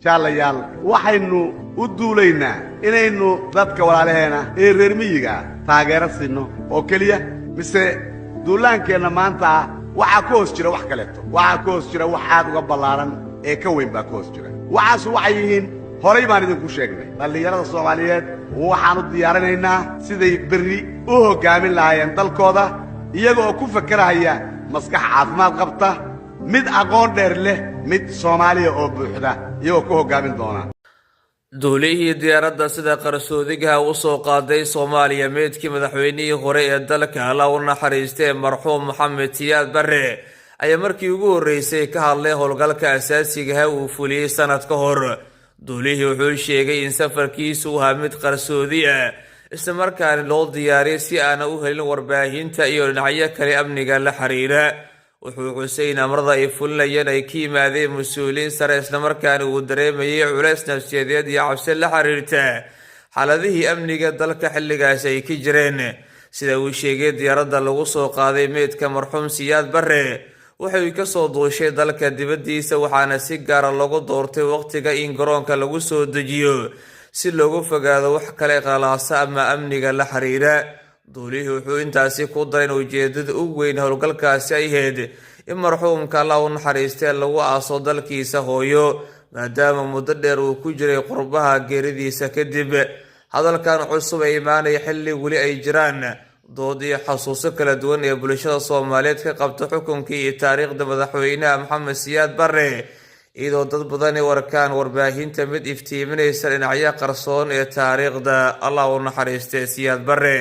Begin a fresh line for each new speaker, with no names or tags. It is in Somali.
jaalayaal waxaynu u duulaynaa inaynu dadka walaalaheena ee reer miyiga taageero siino oo kaliya mise duulaankeenna maanta waxa ku hoos jira wax kaleeto waxa ku hoos jira wax aad uga ballaaran ee ka weyn baa ku hoos jira waxaas waxay yihiin horay baan idinku sheegnay dhalinyarada Soomaaliyeed waxaan u diyaarinaynaa siday berri u hogaamin lahaayeen dalkooda iyagoo ku fakaraya maskax caafimaad qabta mid aqoon dheer leh mid Soomaaliya oo buuxda iyagoo ku hogaamin doona
duulihii diyaaradda sida qarsoodiga u soo qaaday Soomaaliya meedkii madaxweynihii hore ee dalka Allah u naxariistay marxuum Maxamed Siyaad Barre ayaa markii ugu horeysay ka hadlay howlgalka asaasiga ah uu fuliyay sanad ka hor duulihii wuxuu sheegay in safarkiisu ahaa mid qarsoodi ah isla markaana loo diyaariyay si aan u helin warbaahinta iyo dhinacyo kale amniga la xiriira wuxuu xuseen amarada ay fulinayeen ay ka yimaadeen mas'uuliyiin sare isla markaana uu dareemayay culays nafsiyadeed iyo cabsi la xiriirta xaaladihii amniga dalka xilligaas ay ka jireen sida uu sheegay diyaaradda lagu soo qaaday meedka marxuum Siyaad Barre waxay ka soo dooshay dalka dibadiisa waxaana si gaar ah loogu doortay waqtiga in garoonka lagu soo dejiyo si loogu fogaado wax kale qalaasa ama amniga la xiriira duulihii wuxuu intaasi ku daray ujeedada ugu weyn howlgalkaasi ay ahayd in marxuumka Allah u naxariistay lagu aaso dalkiisa hooyo maadaama muddo dheer uu ku jiray qurbaha geeridiisa kadib hadalkan cusub ay imaanay xilli wali ay jiraan dood iyo xasuuso kala duwan ee bulshada Soomaaliyeed ka qabta xukunkii iyo taariikhda madaxweynaha Maxamed Siyaad Barre iyadoo dad badan ay warkaan warbaahinta mid iftiiminaysa dhinacyo qarsoon ee taariikhda Allah u naxariistay Siyaad Barre